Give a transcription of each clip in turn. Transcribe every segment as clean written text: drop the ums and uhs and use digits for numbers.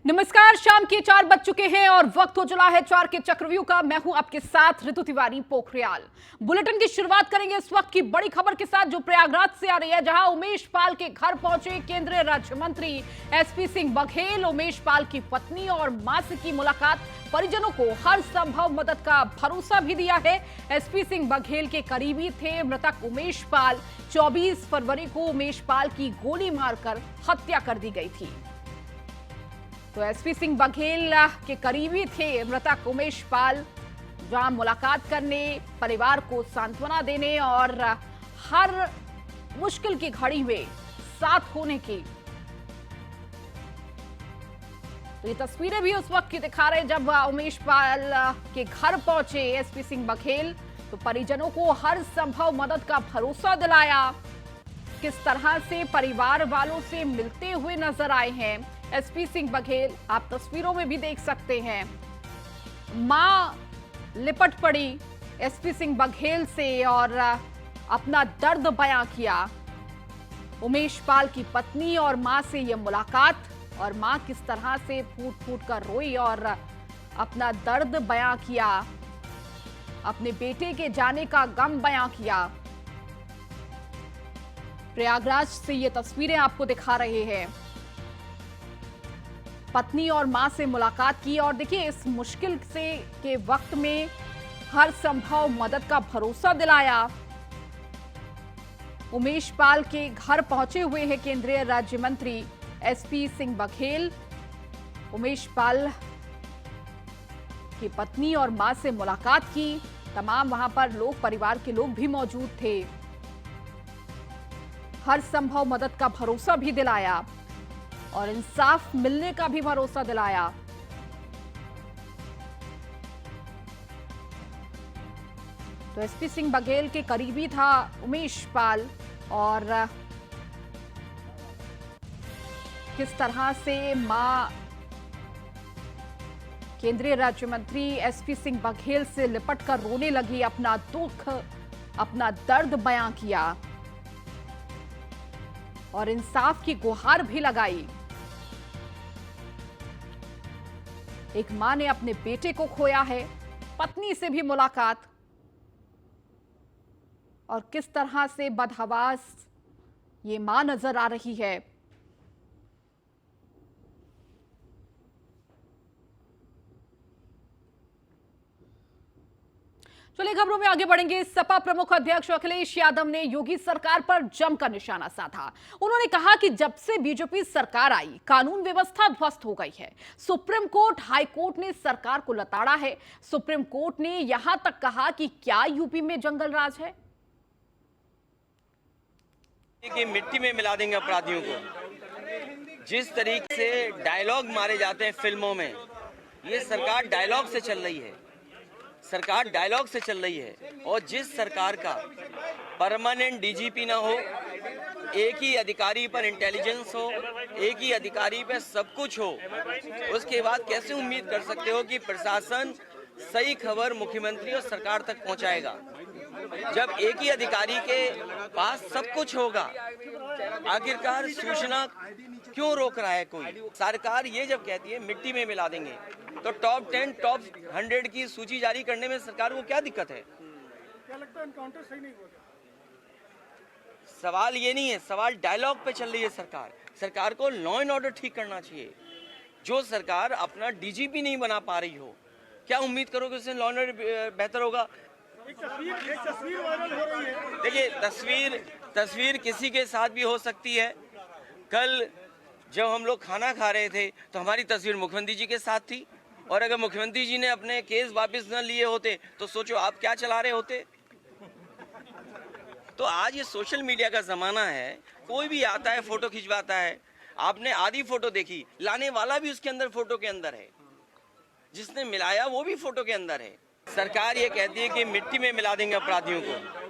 नमस्कार, शाम के 4 बज चुके हैं और वक्त हो चला है 4 के चक्रव्यूह का। मैं हूं आपके साथ ऋतु तिवारी पोखरियाल। बुलेटिन की शुरुआत करेंगे इस वक्त की बड़ी खबर के साथ जो प्रयागराज से आ रही है, जहां उमेश पाल के घर पहुंचे केंद्रीय राज्य मंत्री एसपी सिंह बघेल। उमेश पाल की पत्नी और मां से की मुलाकात, परिजनों को हर संभव मदद का भरोसा भी दिया है। एसपी सिंह बघेल के करीबी थे मृतक उमेश पाल। 24 फरवरी को उमेश पाल की गोली मारकर हत्या कर दी गई थी। तो एसपी सिंह बघेल के करीबी थे मृतक उमेश पाल, जहां मुलाकात करने, परिवार को सांत्वना देने और हर मुश्किल की घड़ी में साथ होने की। तो ये तस्वीरें भी उस वक्त की दिखा रहे जब उमेश पाल के घर पहुंचे एसपी सिंह बघेल। तो परिजनों को हर संभव मदद का भरोसा दिलाया। किस तरह से परिवार वालों से मिलते हुए नजर आए हैं एसपी सिंह बघेल, आप तस्वीरों में भी देख सकते हैं। मां लिपट पड़ी एसपी सिंह बघेल से और अपना दर्द बयां किया। उमेश पाल की पत्नी और मां से यह मुलाकात, और मां किस तरह से फूट फूट कर रोई और अपना दर्द बयां किया, अपने बेटे के जाने का गम बयां किया। प्रयागराज से ये तस्वीरें आपको दिखा रहे हैं। पत्नी और मां से मुलाकात की और देखिए इस मुश्किल से के वक्त में हर संभव मदद का भरोसा दिलाया। उमेश पाल के घर पहुंचे हुए हैं केंद्रीय राज्य मंत्री एसपी सिंह बघेल। उमेश पाल की पत्नी और मां से मुलाकात की। तमाम वहां पर लोग, परिवार के लोग भी मौजूद थे। हर संभव मदद का भरोसा भी दिलाया और इंसाफ मिलने का भी भरोसा दिलाया। तो एसपी सिंह बघेल के करीबी था उमेश पाल और किस तरह से मां केंद्रीय राज्य मंत्री एसपी सिंह बघेल से लिपट कर रोने लगी, अपना दुख, अपना दर्द बयां किया और इंसाफ की गुहार भी लगाई। एक मां ने अपने बेटे को खोया है, पत्नी से भी मुलाकात, और किस तरह से बदहवास ये मां नजर आ रही है। चलिए खबरों में आगे बढ़ेंगे। सपा प्रमुख अध्यक्ष अखिलेश यादव ने योगी सरकार पर जमकर निशाना साधा। उन्होंने कहा कि जब से बीजेपी सरकार आई, कानून व्यवस्था ध्वस्त हो गई है। सुप्रीम कोर्ट, हाई कोर्ट ने सरकार को लताड़ा है। सुप्रीम कोर्ट ने यहां तक कहा कि क्या यूपी में जंगल राज है। कि मिट्टी में मिला देंगे अपराधियों को। जिस तरीके से डायलॉग मारे जाते हैं फिल्मों में, ये सरकार डायलॉग से चल रही है। सरकार डायलॉग से चल रही है। और जिस सरकार का परमानेंट डीजीपी ना हो, एक ही अधिकारी पर इंटेलिजेंस हो, एक ही अधिकारी पर सब कुछ हो, उसके बाद कैसे उम्मीद कर सकते हो कि प्रशासन सही खबर मुख्यमंत्री और सरकार तक पहुंचाएगा। जब एक ही अधिकारी के पास सब कुछ होगा, आखिरकार सूचना क्यों रोक रहा है कोई? सरकार ये जब कहती है मिट्टी में मिला देंगे, तो टॉप 10, टॉप 100 की सूची जारी करने में सरकार को क्या दिक्कत है? क्या लगता है एनकाउंटर सही नहीं हुआ? सवाल ये नहीं है, सवाल डायलॉग पे चल रही है सरकार। सरकार को लॉ एंड ऑर्डर ठीक करना चाहिए। जो सरकार अपना डीजीपी नहीं बना पा रही हो, क्या उम्मीद करोगे उससे लॉ एंड ऑर्डर बेहतर होगा? एक तस्वीर वायरल हो रही है। देखिए, तस्वीर किसी के साथ भी हो सकती है। कल जब हम लोग खाना खा रहे थे तो हमारी तस्वीर मुख्यमंत्री जी के साथ थी, और अगर मुख्यमंत्री जी ने अपने केस वापस न लिए होते तो सोचो आप क्या चला रहे होते। तो आज ये सोशल मीडिया का जमाना है, कोई भी आता है फोटो खिंचवाता है। आपने आधी फोटो देखी, लाने वाला भी उसके अंदर फोटो के अंदर है, जिसने मिलाया वो भी फोटो के अंदर है। सरकार ये कहती है कि मिट्टी में मिला देंगे अपराधियों को।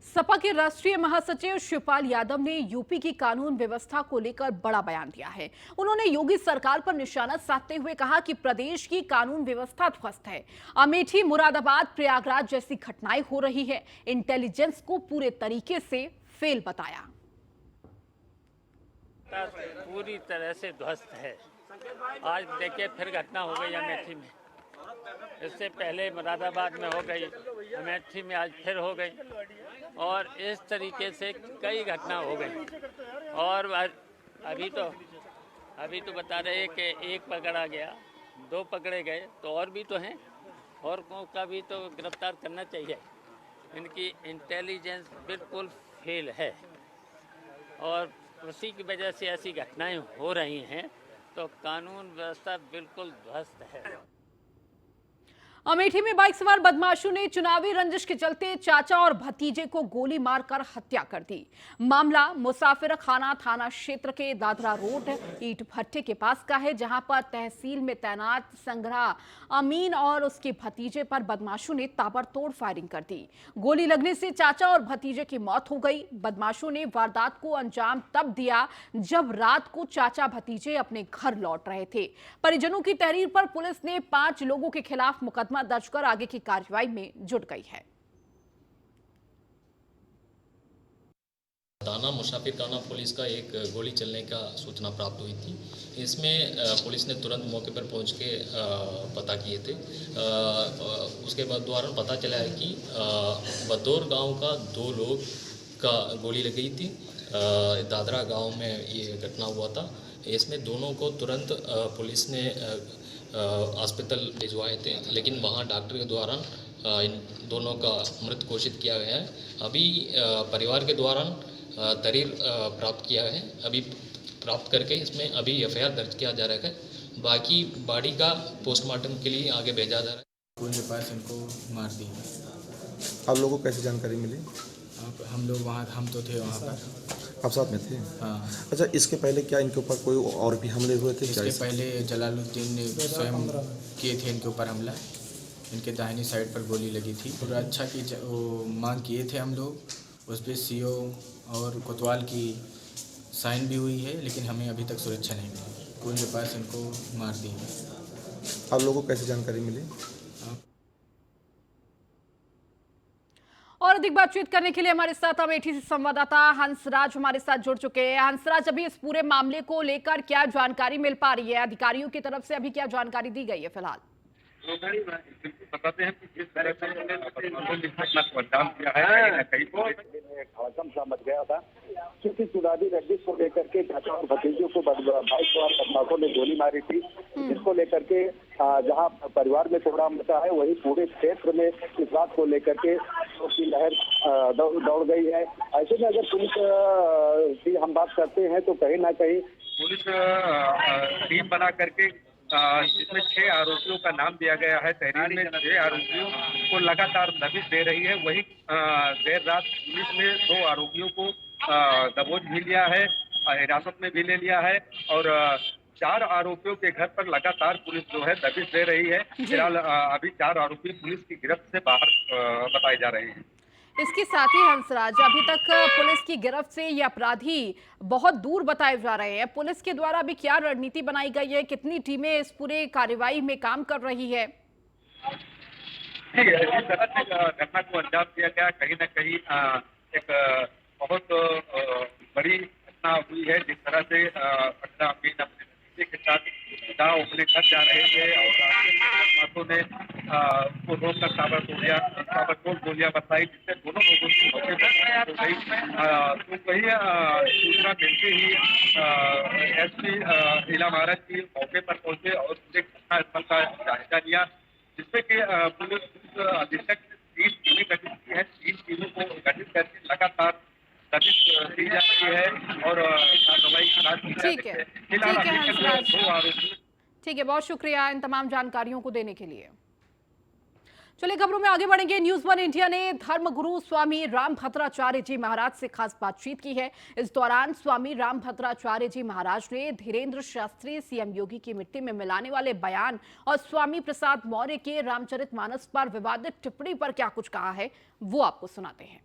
सपा के राष्ट्रीय महासचिव शिवपाल यादव ने यूपी की कानून व्यवस्था को लेकर बड़ा बयान दिया है। उन्होंने योगी सरकार पर निशाना साधते हुए कहा कि प्रदेश की कानून व्यवस्था ध्वस्त है। अमेठी, मुरादाबाद, प्रयागराज जैसी घटनाएं हो रही है। इंटेलिजेंस को पूरे तरीके से फेल बताया। व्यवस्था पूरी तरह से ध्वस्त है। आज देखिए फिर घटना हो गई अमेठी में, इससे पहले मुरादाबाद में हो गई, अमेठी में आज फिर हो गई, और इस तरीके से कई घटना हो गई। और अभी तो बता रहे हैं कि एक पकड़ा गया, 2 पकड़े गए, तो और भी तो हैं, और का भी तो गिरफ्तार करना चाहिए। इनकी इंटेलिजेंस बिल्कुल फेल है और उसी की वजह से ऐसी घटनाएं हो रही हैं, तो कानून व्यवस्था बिल्कुल ध्वस्त है। अमेठी में बाइक सवार बदमाशों ने चुनावी रंजिश के चलते चाचा और भतीजे को गोली मारकर हत्या कर दी। मामला मुसाफिर खाना थाना क्षेत्र के दादरा रोड ईट भट्टे के पास का है, जहां पर तहसील में तैनात संग्रह अमीन और उसके भतीजे पर बदमाशों ने ताबड़तोड़ फायरिंग कर दी। गोली लगने से चाचा और भतीजे की मौत हो गई। बदमाशों ने वारदात को अंजाम तब दिया जब रात को चाचा भतीजे अपने घर लौट रहे थे। परिजनों की तहरीर पर पुलिस ने 5 लोगों के खिलाफ मुकदमा दर्ज कर आगे की कार्रवाई में जुट गई है। दाना मुसाफिर खाना पुलिस का एक गोली चलने का सूचना प्राप्त हुई थी। इसमें पुलिस ने तुरंत मौके पर पहुंच के पता किए थे। उसके बाद द्वारा पता चला है कि बदौर गांव का 2 लोग का गोली लग गई थी। दादरा गांव में ये घटना हुआ था। इसमें दोनों को तुरंत पुलिस ने अस्पताल भिजवाए थे, लेकिन वहाँ डॉक्टर के द्वारा इन दोनों का मृत घोषित किया गया है। अभी परिवार के द्वारा तहरीर प्राप्त किया है, अभी प्राप्त करके इसमें अभी एफआईआर दर्ज किया जा रहा है। बाकी बॉडी का पोस्टमार्टम के लिए आगे भेजा जा रहा है। स्कूल के पास इनको मार दिया। आप लोगों को कैसे जानकारी मिली? हम लोग वहाँ, हम तो थे वहाँ पर। आप साथ में थे? हाँ। अच्छा, इसके पहले क्या इनके ऊपर कोई और भी हमले हुए थे? इसके पहले जलालुद्दीन ने स्वयं किए थे इनके ऊपर हमला। इनके दाहिनी साइड पर गोली लगी थी। और अच्छा की वो मांग किए थे हम लोग, उस पर सीओ और कोतवाल की साइन भी हुई है, लेकिन हमें अभी तक सुरक्षा नहीं मिली। स्कूल के पास इनको मार दिया। आप लोगों को कैसे जानकारी मिली? और अधिक बातचीत करने के लिए हमारे साथ अमेठी से संवाददाता हंसराज हमारे साथ जुड़ चुके हैं। हंसराज, अभी इस पूरे मामले को लेकर क्या जानकारी मिल पा रही है? अधिकारियों की तरफ से अभी क्या जानकारी दी गई है फिलहाल? बताते हैं कि जिस तरह से घटना को अंजाम दिया है, कहीं हड़कंप सा मच गया था, क्योंकि चुनावी रंजिश को लेकर के चाचा और भतीजों को बाइक सवार बदमाशों ने गोली मारी थी, जिसको लेकर के जहां परिवार में कोहराम मचा है, वही पूरे क्षेत्र में इस बात को लेकर के की लहर दौड़ गई है। ऐसे में अगर पुलिस की हम बात करते हैं तो कहीं ना कहीं पुलिस टीम बना करके जिसमें 6 आरोपियों का नाम दिया गया है। तहरीर में 6 आरोपियों को लगातार नबीज दे रही है। वही देर रात पुलिस ने 2 आरोपियों को दबोच भी लिया है, हिरासत में भी ले लिया है, और 4 आरोपियों के घर पर लगातार पुलिस जो है दबिश दे रही है। फिलहाल अभी 4 आरोपी पुलिस की गिरफ्त से बाहर बताए जा रहे हैं। इसके साथ ही हंसराज, अभी तक पुलिस की गिरफ्त से ये अपराधी बहुत दूर बताए जा रहे हैं। पुलिस के द्वारा अभी क्या रणनीति बनाई गई है? कितनी टीमें इस पूरे कार्रवाई में काम कर रही है? जिस तरह से घटना को अंजाम दिया गया, कहीं न कहीं एक बहुत बड़ी घटना हुई है। जिस तरह से घटना अपने भतीजे के साथ गाँव अपने घर जा रहे थे और बदमाशों ने उसको रोककर ताबड़तोड़ गोलियां बरसाई, जिससे दोनों लोगों की मौके पर हो गई। तो वही सूचना मिलते ही एसपी इला महाराज की मौके पर पहुंचे और पूरे घटना स्थल का जायजा लिया, जिसमें कि पुलिस अधीक्षक 3 टीमें गठित की है। 3 टीमों को गठित करके लगातार दी जा रही है और कार्रवाई ठीक है, ठीक है, बहुत शुक्रिया इन तमाम जानकारियों को देने के लिए। चलिए खबरों में आगे बढ़ेंगे। न्यूज 1 इंडिया ने धर्मगुरु स्वामी रामभद्राचार्य जी महाराज से खास बातचीत की है। इस दौरान स्वामी रामभद्राचार्य जी महाराज ने धीरेन्द्र शास्त्री सीएम योगी की मिट्टी में मिलाने वाले बयान और स्वामी प्रसाद मौर्य के रामचरितमानस पर विवादित टिप्पणी पर क्या कुछ कहा है, वो आपको सुनाते हैं।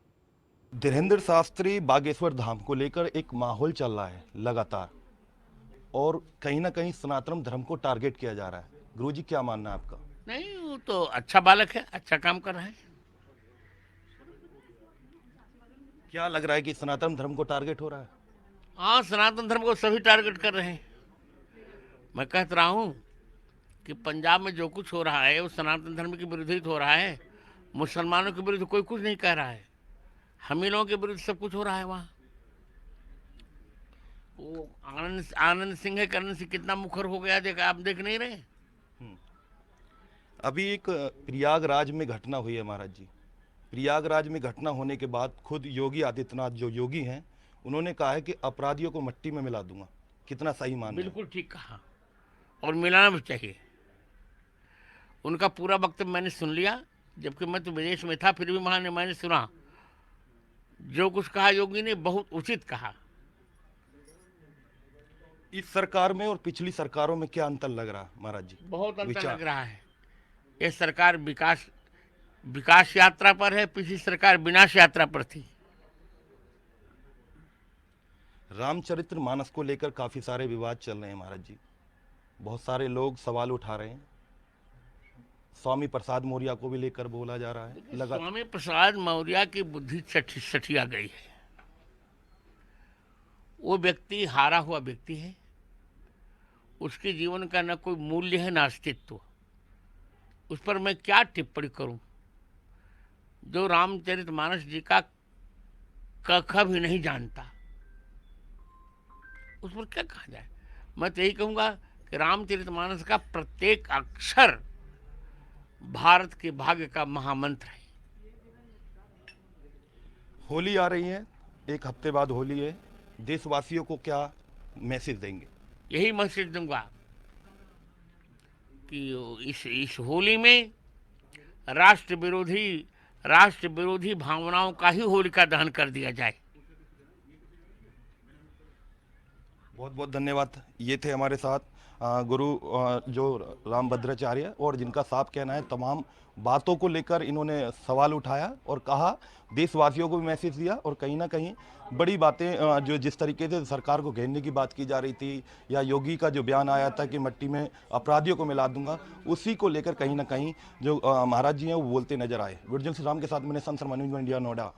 धीरेन्द्र शास्त्री बागेश्वर धाम को लेकर एक माहौल चल रहा है लगातार, और कहीं ना कहीं सनातन धर्म को टारगेट किया जा रहा है। गुरुजी, क्या मानना है आपका? नहीं, वो तो अच्छा बालक है, अच्छा काम कर रहा है। क्या लग रहा है कि सनातन धर्म को टारगेट हो रहा है? हाँ, सनातन धर्म को सभी टारगेट कर रहे हैं। मैं कहता रहा हूँ कि पंजाब में जो कुछ हो रहा है वो सनातन धर्म के विरुद्ध ही तो हो रहा है। मुसलमानों के विरुद्ध कोई कुछ नहीं कह रहा है, हम ही लोगों के विरुद्ध सब कुछ हो रहा है वहाँ। वो आनंद सिंह है, करण सिंह कितना मुखर हो गया, देखा आप देख नहीं रहे। अभी एक प्रयागराज में घटना हुई है महाराज जी। प्रयागराज में घटना होने के बाद खुद योगी आदित्यनाथ जो योगी हैं उन्होंने कहा है कि अपराधियों को मिट्टी में मिला दूंगा। कितना सही मान रहे हैं? बिल्कुल ठीक कहा, और मिलाना भी चाहिए। उनका पूरा वक्तव्य मैंने सुन लिया, जबकि मैं तो विदेश में था, फिर भी मैंने सुना। जो कुछ कहा योगी ने बहुत उचित कहा। इस सरकार में और पिछली सरकारों में क्या अंतर लग रहा है महाराज जी? बहुत अंतर विचार। लग रहा है। ये सरकार विकास यात्रा पर है, पिछली सरकार विनाश यात्रा पर थी। रामचरित्र मानस को लेकर काफी सारे विवाद चल रहे हैं महाराज जी। बहुत सारे लोग सवाल उठा रहे हैं। स्वामी प्रसाद मौर्य को भी लेकर बोला जा रहा है। स्वामी प्रसाद मौर्य की बुद्धि सठिया गई है। वो व्यक्ति हारा हुआ व्यक्ति है, उसके जीवन का न कोई मूल्य है न अस्तित्व। उस पर मैं क्या टिप्पणी करूं? जो रामचरितमानस जी का क भी नहीं जानता, उस पर क्या कहा जाए। मैं तो यही कहूँगा कि रामचरितमानस का प्रत्येक अक्षर भारत के भाग्य का महामंत्र है। होली आ रही है, एक हफ्ते बाद होली है। देशवासियों को क्या मैसेज देंगे? यही मैसेज दूंगा कि इस होली में राष्ट्र विरोधी भावनाओं का ही होलिका दहन कर दिया जाए। बहुत बहुत धन्यवाद। ये थे हमारे साथ गुरु जो रामभद्राचार्य, और जिनका साफ कहना है तमाम बातों को लेकर इन्होंने सवाल उठाया और कहा, देशवासियों को भी मैसेज दिया। और कहीं ना कहीं बड़ी बातें जो जिस तरीके से सरकार को घेरने की बात की जा रही थी, या योगी का जो बयान आया था कि मिट्टी में अपराधियों को मिला दूंगा, उसी को लेकर कहीं ना कहीं जो महाराज जी हैं वो बोलते नजर आए। वीडियो श्री राम के साथ मैंने संत न्यूज़ इंडिया नोएडा।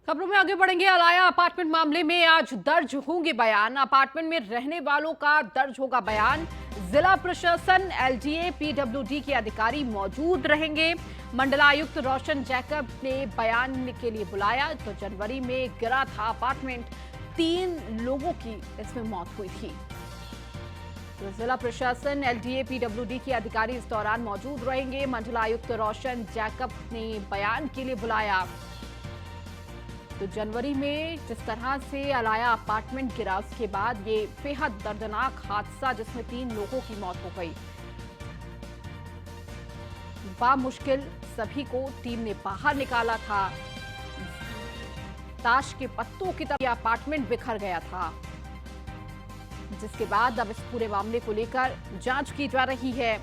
खबरों में आगे बढ़ेंगे। अलाया अपार्टमेंट मामले में आज दर्ज होंगे बयान। अपार्टमेंट में रहने वालों का दर्ज होगा बयान। जिला प्रशासन, एलडीए, पीडब्ल्यूडी के अधिकारी मौजूद रहेंगे। मंडलायुक्त रोशन जैकब ने बयान के लिए बुलाया। तो जनवरी में गिरा था अपार्टमेंट, 3 लोगों की इसमें मौत हुई थी। तो जिला प्रशासन, एलडीए, पीडब्ल्यूडी के अधिकारी इस दौरान मौजूद रहेंगे। मंडलायुक्त रोशन जैकब ने बयान के लिए बुलाया। तो जनवरी में जिस तरह से अलाया अपार्टमेंट गिरा, उसके बाद ये बेहद दर्दनाक हादसा जिसमें 3 लोगों की मौत हो गई। बामुश्किल सभी को टीम ने बाहर निकाला था। ताश के पत्तों की तरह अपार्टमेंट बिखर गया था, जिसके बाद अब इस पूरे मामले को लेकर जांच की जा रही है।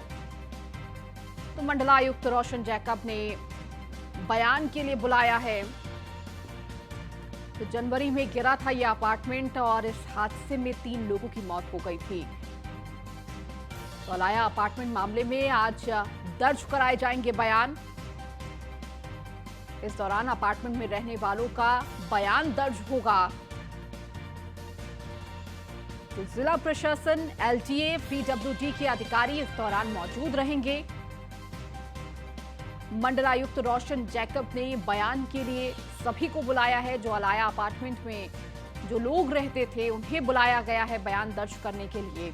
तो मंडलायुक्त रोशन जैकब ने बयान के लिए बुलाया है। तो जनवरी में गिरा था यह अपार्टमेंट और इस हादसे में 3 लोगों की मौत हो गई थी। तो अलाया अपार्टमेंट मामले में आज दर्ज कराए जाएंगे बयान। इस दौरान अपार्टमेंट में रहने वालों का बयान दर्ज होगा। तो जिला प्रशासन, एलटीए, पीडब्ल्यूडी के अधिकारी इस दौरान मौजूद रहेंगे। मंडलायुक्त रोशन जैकब ने बयान के लिए सभी को बुलाया है। जो अलाया अपार्टमेंट में जो लोग रहते थे उन्हें बुलाया गया है बयान दर्ज करने के लिए।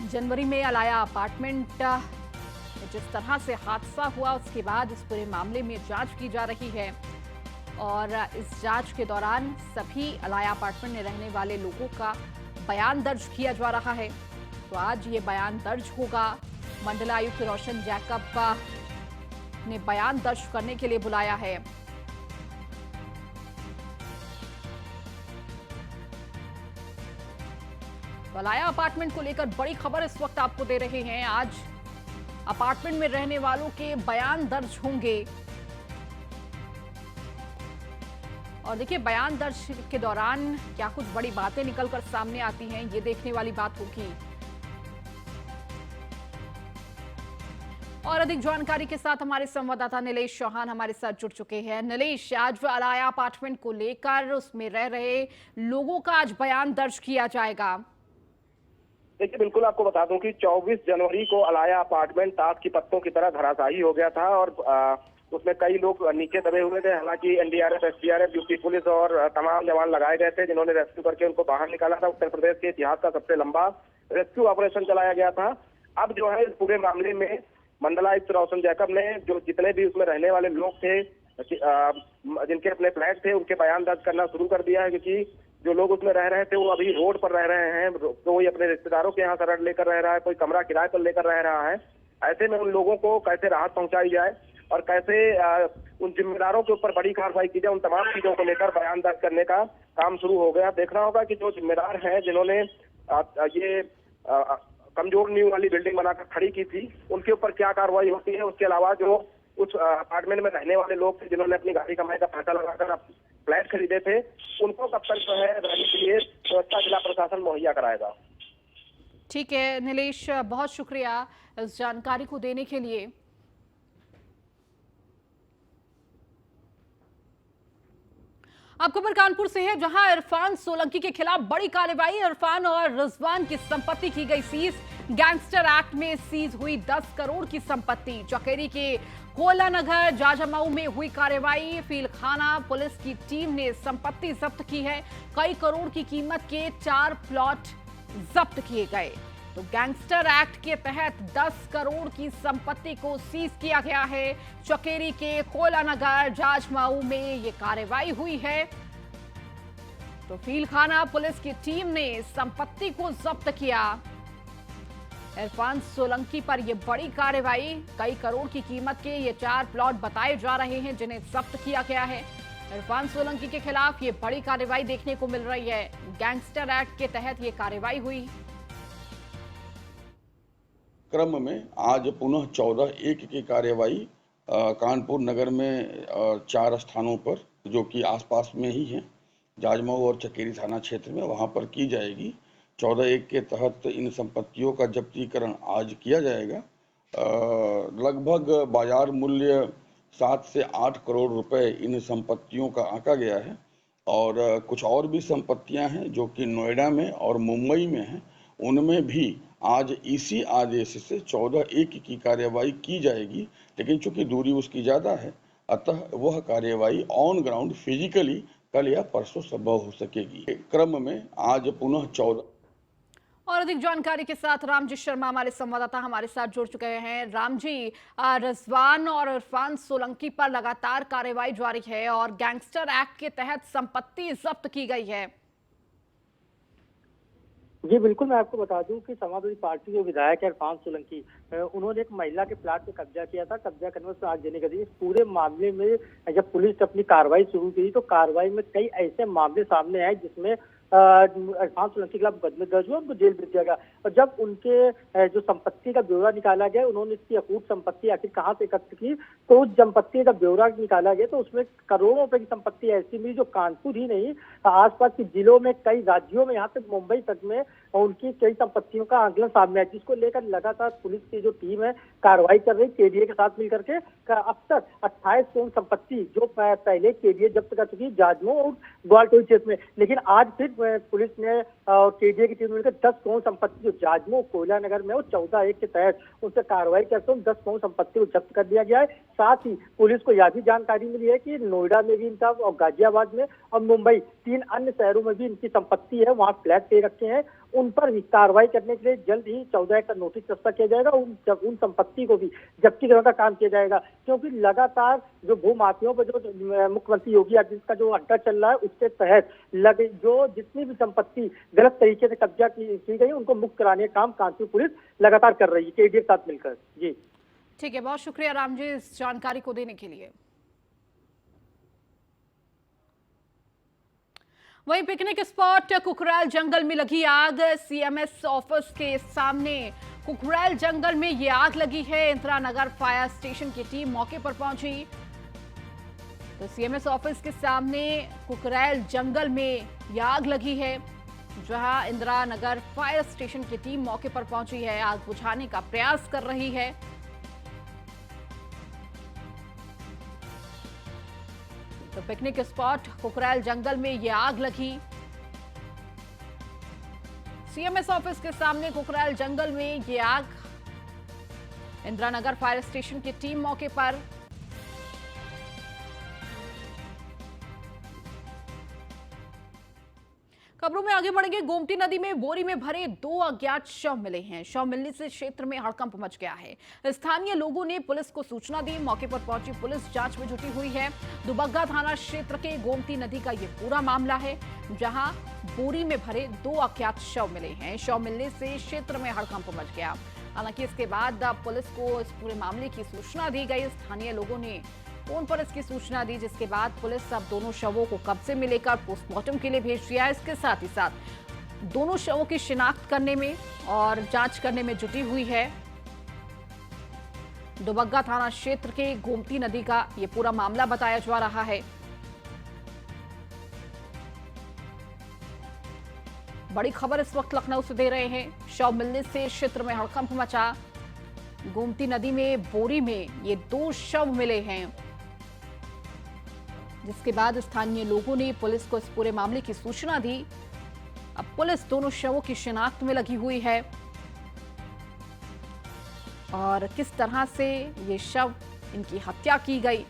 जनवरी में अलाया अपार्टमेंट जिस तरह से हादसा हुआ, उसके बाद इस पूरे मामले में जांच की जा रही है। और इस जांच के दौरान सभी अलाया अपार्टमेंट में रहने वाले लोगों का बयान दर्ज किया जा रहा है। तो आज ये बयान दर्ज होगा। मंडलायुक्त रोशन जैकब ने बयान दर्ज करने के लिए बुलाया है। अलाया अपार्टमेंट को लेकर बड़ी खबर इस वक्त आपको दे रहे हैं। आज अपार्टमेंट में रहने वालों के बयान दर्ज होंगे। और देखिए, बयान दर्ज के दौरान क्या कुछ बड़ी बातें निकलकर सामने आती हैं, ये देखने वाली बात होगी। और अधिक जानकारी के साथ हमारे संवाददाता नीलेश चौहान हमारे साथ जुड़ चुके हैं। नीलेश, आज अलाया अपार्टमेंट को लेकर उसमें रह रहे लोगों का आज बयान दर्ज किया जाएगा। देखिए, बिल्कुल आपको बता दूं कि 24 जनवरी को अलाया अपार्टमेंट ताश की पत्तों की तरह धराशायी हो गया था और उसमें कई लोग नीचे दबे हुए थे। हालांकि एनडीआरएफ, एसडीआरएफ, यूपी पुलिस और तमाम जवान लगाए गए थे जिन्होंने रेस्क्यू करके उनको बाहर निकाला था। उत्तर प्रदेश के इतिहास का सबसे लंबा रेस्क्यू ऑपरेशन चलाया गया था। अब जो है इस पूरे मामले में मंडलायुक्त रोशन जैकब ने जो जितने भी उसमें रहने वाले लोग थे, जिनके अपने फ्लैट थे, उनके बयान दर्ज करना शुरू कर दिया है, क्योंकि जो लोग उसमें रह रहे थे वो अभी रोड पर रह रहे हैं। कोई अपने रिश्तेदारों के यहाँ शरण लेकर रह रहा है, कोई कमरा किराए पर लेकर रह रहा है। ऐसे में उन लोगों को कैसे राहत पहुंचाई जाए और कैसे उन जिम्मेदारों के ऊपर बड़ी कार्रवाई की जाए, उन तमाम चीजों को लेकर बयान दर्ज करने का काम शुरू हो गया। देखना होगा कि जो जिम्मेदार हैं, जिन्होंने ये कमजोर नींव वाली बिल्डिंग बनाकर खड़ी की थी, उनके ऊपर क्या कार्रवाई होती है। उसके अलावा जो उस अपार्टमेंट में रहने वाले लोग थे जिन्होंने अपनी गाड़ी कमाई का पैसा लगाकर फ्लैट खरीदे थे, उनको कब तक जो है रहने के लिए व्यवस्था जिला प्रशासन मुहैया कराएगा। ठीक है नीलेश, बहुत शुक्रिया इस जानकारी को देने के लिए। अब खबर कानपुर से है, जहां इरफान सोलंकी के खिलाफ बड़ी कार्रवाई। इरफान और रिजवान की संपत्ति की गई सीज। गैंगस्टर एक्ट में सीज हुई 10 करोड़ की संपत्ति। चकेरी के कोलानगर जाजमाऊ में हुई कार्रवाई। फीलखाना पुलिस की टीम ने संपत्ति जब्त की है। कई करोड़ की कीमत के 4 प्लॉट जब्त किए गए। तो गैंगस्टर एक्ट के तहत 10 करोड़ की संपत्ति को सीज किया गया है। चकेरी के कोलानगर जाजमाऊ में ये कार्रवाई हुई है। तो फीलखाना पुलिस की टीम ने संपत्ति को जब्त किया। इरफान सोलंकी पर यह बड़ी कार्रवाई। कई करोड़ की कीमत के ये 4 प्लॉट बताए जा रहे हैं जिन्हें जब्त किया गया है। इरफान सोलंकी के खिलाफ ये बड़ी कार्रवाई देखने को मिल रही है। गैंगस्टर एक्ट के तहत ये कार्रवाई हुई। क्रम में आज पुनः 14/1 की कार्रवाई कानपुर नगर में 4 स्थानों पर, जो कि आसपास में ही हैं, जाजमाऊ और चकेरी थाना क्षेत्र में, वहां पर की जाएगी। 14/1 के तहत इन संपत्तियों का जब्तीकरण आज किया जाएगा। लगभग बाजार मूल्य 7 से 8 करोड़ रुपए इन संपत्तियों का आंका गया है। और कुछ और भी संपत्तियां हैं जो कि नोएडा में और मुंबई में हैं, उनमें भी आज इसी आदेश से 14/1 की कार्रवाई की जाएगी। लेकिन चूंकि दूरी उसकी ज़्यादा है, अतः वह कार्रवाई ऑन ग्राउंड फिजिकली कल या परसों संभव हो सकेगी। क्रम में आज पुनः 14। और अधिक जानकारी के साथ रामजी शर्मा हमारे संवाददाता हमारे साथ जुड़ चुके हैं। रामजी, रिजवान और इरफान सोलंकी पर लगातार कार्रवाई जारी है और गैंगस्टर एक्ट के तहत संपत्ति जब्त की गई है। जी बिल्कुल, मैं आपको बता दूं कि समाजवादी पार्टी के विधायक है इरफान सोलंकी, उन्होंने एक महिला के प्लाट पे कब्जा किया था। कब्जा करने से आज देने का इस पूरे मामले में जब पुलिस ने अपनी कार्रवाई शुरू की तो कार्रवाई में कई ऐसे मामले सामने आए जिसमें इरफान सोलंकी के खिलाफ मुकदमे दर्ज हुए, उनको जेल भेज दिया गया। और जब उनके जो संपत्ति का ब्यौरा निकाला गया, उन्होंने इसकी अकूट संपत्ति आखिर कहाँ से एकत्र की, तो उस संपत्ति का ब्यौरा निकाला गया तो उसमें करोड़ों रुपए की संपत्ति ऐसी मिली जो कानपुर ही नहीं, आसपास के जिलों में, कई राज्यों में, यहाँ तक मुंबई तक में उनकी कई संपत्तियों का आंकलन सामने आया, जिसको लेकर लगातार पुलिस की जो टीम है कार्रवाई कर रही, केडीए के साथ मिलकर के। अब तक 28 करोड़ संपत्ति जो पहले केडीए जब्त कर चुकी जाजमऊ और ग्वालटोई क्षेत्र में, लेकिन आज फिर पुलिस ने और केडीए की टीम मिलकर 10 करोड़ संपत्ति जो जाजमऊ कोयलानगर में और 14/1 के तहत उनसे कार्रवाई करते हुए 10 करोड़ संपत्ति को जब्त कर दिया गया है। साथ ही पुलिस को यह भी जानकारी मिली है कि नोएडा में भी इनका और गाजियाबाद में और मुंबई 3 अन्य शहरों में भी इनकी संपत्ति है, वहाँ फ्लैट ले रखे हैं। उन पर भी कार्रवाई करने के लिए जल्द ही 14/1 का नोटिस दस्ता किया जाएगा। उन संपत्ति को भी जब्ती करने का काम किया जाएगा, क्योंकि लगातार जो भूमाफियों पर जो मुख्यमंत्री योगी आदित्यनाथ का जो अड्डा चल रहा है उसके तहत जो जितनी भी संपत्ति गलत तरीके से कब्जा की गई उनको मुक्त कराने का काम कानपुर पुलिस लगातार कर रही है केडीए के साथ मिलकर। जी ठीक है, बहुत शुक्रिया राम जी इस जानकारी को देने के लिए। वहीं पिकनिक स्पॉट कुकराल जंगल में लगी आग। सीएमएस ऑफिस के सामने कुकराल जंगल में ये आग लगी है। इंदिरा नगर फायर स्टेशन की टीम मौके पर पहुंची। तो सीएमएस ऑफिस के सामने कुकराल जंगल में ये आग लगी है, जहां इंदिरा नगर फायर स्टेशन की टीम मौके पर पहुंची है, आग बुझाने का प्रयास कर रही है। तो पिकनिक स्पॉट कुकरैल जंगल में ये आग लगी। सीएमएस ऑफिस के सामने कुकरैल जंगल में ये आग। इंदिरानगर फायर स्टेशन की टीम मौके पर। खबरों में आगे बढ़ेंगे। गोमती नदी में बोरी में भरे 2 अज्ञात शव मिले हैं। शव मिलने से क्षेत्र में हड़कंप मच गया है। स्थानीय लोगों ने पुलिस को सूचना दी। मौके पर पहुंची पुलिस जांच में जुटी हुई है। दुबग्गा थाना क्षेत्र के गोमती नदी का ये पूरा मामला है, जहां बोरी में भरे 2 अज्ञात शव मिले हैं। शव मिलने से क्षेत्र में हड़कंप मच गया। हालांकि इसके बाद पुलिस को इस पूरे मामले की सूचना दी गई। स्थानीय लोगों ने फोन पर इसकी सूचना दी, जिसके बाद पुलिस अब दोनों शवों को कब्जे में लेकर पोस्टमार्टम के लिए भेज दिया है। इसके साथ ही साथ दोनों शवों की शिनाख्त करने में और जांच करने में जुटी हुई है। दुबग्गा थाना क्षेत्र के गोमती नदी का यह पूरा मामला बताया जा रहा है। बड़ी खबर इस वक्त लखनऊ से दे रहे हैं। शव मिलने से क्षेत्र में हड़कंप मचा। गोमती नदी में बोरी में ये 2 शव मिले हैं, जिसके बाद स्थानीय लोगों ने पुलिस को इस पूरे मामले की सूचना दी। अब पुलिस दोनों शवों की शिनाख्त में लगी हुई है और किस तरह से ये शव, इनकी हत्या की गई,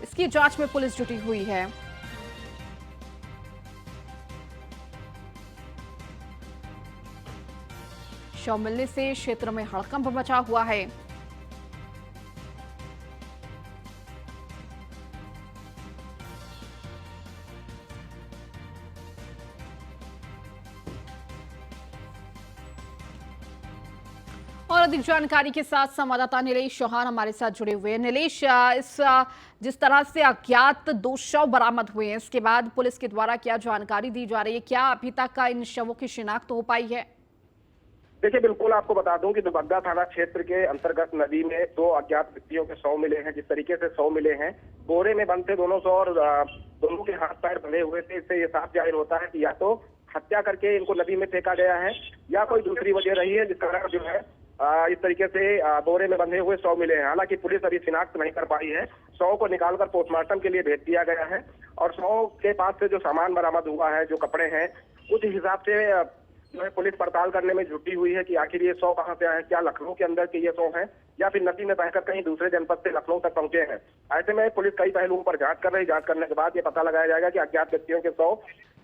इसकी जांच में पुलिस जुटी हुई है। शव मिलने से क्षेत्र में हड़कंप मचा हुआ है। और अधिक जानकारी के साथ संवाददाता नीलेश चौहान हमारे साथ जुड़े हुए हैं। नीलेश, जिस तरह से अज्ञात 2 शव बरामद हुए हैं, इसके बाद पुलिस के द्वारा क्या जानकारी दी जा रही है? क्या अभी तक का इन शवों की शिनाख्त हो पाई है? देखिए, बिल्कुल आपको बता दूं कि दुबग्गा थाना क्षेत्र के अंतर्गत नदी में 2 अज्ञात व्यक्तियों के शव मिले हैं। जिस तरीके से शव मिले हैं, बोरे में बंद थे दोनों शव और दोनों के हाथ पैर बंधे हुए थे। इससे ये साफ जाहिर होता है कि या तो हत्या करके इनको नदी में फेंका गया है या कोई दूसरी वजह रही है, जिस कारण जो है इस तरीके से बोरे में बंधे हुए शव मिले हैं। हालांकि पुलिस अभी शिनाख्त नहीं कर पाई है। शव को निकालकर पोस्टमार्टम के लिए भेज दिया गया है और शव के पास से जो सामान बरामद हुआ है, जो कपड़े हैं, उस हिसाब से जो है पुलिस पड़ताल करने में जुटी हुई है कि आखिर ये शव कहां से आए हैं। क्या लखनऊ के अंदर के ये शव हैं या फिर नदी में बहकर कहीं दूसरे जनपद से लखनऊ तक पहुंचे हैं। ऐसे में पुलिस कई पहलुओं पर जांच कर रही। जांच करने के बाद ये पता लगाया जाएगा कि अज्ञात व्यक्तियों के शव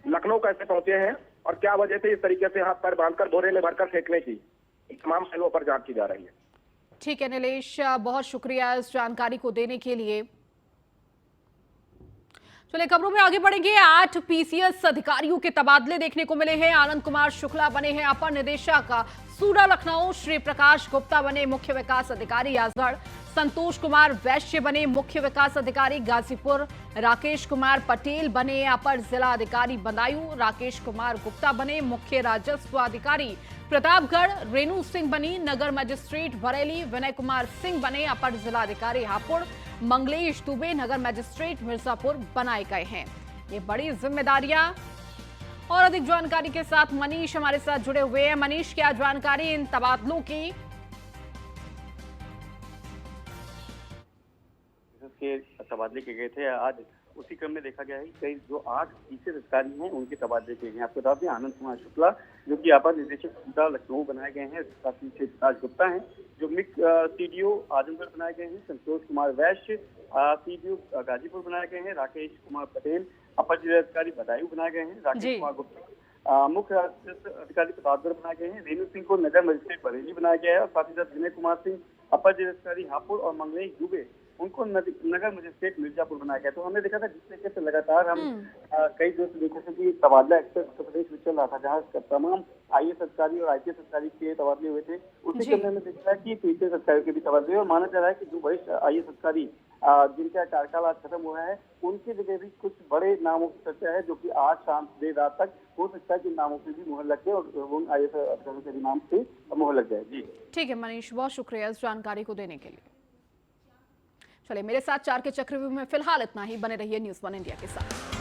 लखनऊ कैसे पहुंचे हैं और क्या वजह से इस तरीके से हाथ पैर बांधकर बोरे में भरकर फेंकने की, तमाम पहलुओं पर जांच की जा रही है। ठीक है नीलेश, बहुत शुक्रिया इस जानकारी को देने के लिए। चलिए खबरों में आगे बढ़ेंगे। 8 पीसीएस अधिकारियों के तबादले देखने को मिले हैं। आनंद कुमार शुक्ला बने हैं अपर निदेशक सूडा लखनऊ। श्री प्रकाश गुप्ता बने मुख्य विकास अधिकारी आजमगढ़। संतोष कुमार वैश्य बने मुख्य विकास अधिकारी गाजीपुर। राकेश कुमार पटेल बने अपर जिला अधिकारी बदायूं। राकेश कुमार गुप्ता बने मुख्य राजस्व अधिकारी प्रतापगढ़। रेणु सिंह बनी नगर मजिस्ट्रेट बरेली। विनय कुमार सिंह बने अपर जिला अधिकारी हापुड़। मंगलेश दुबे नगर मजिस्ट्रेट मिर्जापुर बनाए गए हैं। ये बड़ी जिम्मेदारियां। और अधिक जानकारी के साथ मनीष हमारे साथ जुड़े हुए हैं। मनीष, क्या जानकारी इन तबादलों की? के तबादले किए गए थे। आज उसी क्रम में देखा गया है कि कई जो 8 पीसीएस अधिकारी हैं उनके तबादले किए गए हैं। आपको बता दें, आनंद कुमार शुक्ला जो कि अपर निदेशक सूडा लखनऊ बनाए गए हैं। साथ ही प्रकाश गुप्ता हैं जो सीडीओ आजमगढ़ बनाए गए हैं। संतोष कुमार वैश्य सीडीओ गाजीपुर बनाए गए हैं। राकेश कुमार पटेल अपर जिला अधिकारी बदायूं बनाए गए हैं। राकेश कुमार गुप्ता मुख्य अधिकारी प्रतापगढ़ बनाए गए हैं। रेणु सिंह को नगर मजिस्ट्रेट बरेली बनाया गया है और साथ ही साथ विनय कुमार सिंह अपर जिला अधिकारी हापुड़ और मंगलेश दुबे उनको नगर मजिस्ट्रेट मिर्जापुर बनाया गया। तो हमने देखा था जिस तरीके से लगातार हम कई दिनों से देखे थे कि तबादला एक्सप्रेस उत्तर प्रदेश में चल रहा था, जहाँ तमाम आईएएस अधिकारी और आईपीएस अधिकारी के तबादले हुए थे। उसी क्रम में देखा है कि पीसीएस अधिकारियों के भी तबादले और माना जा रहा है कि जो वरिष्ठ आईएएस अधिकारी जिनका कार्यकाल आज खत्म हुआ है, उनकी जगह भी कुछ बड़े नामों की चर्चा है, जो कि आज शाम देर रात तक हो सकता है कि नामों पे भी मुहर लग जाए और उन आईएएस अधिकारियों के भी नाम से मुहर लग जाए। जी ठीक है मनीष, बहुत शुक्रिया इस जानकारी को देने के लिए। चलिए मेरे साथ 4 के चक्रव्यूह में फिलहाल इतना ही। बने रहिए न्यूज़ 1 इंडिया के साथ।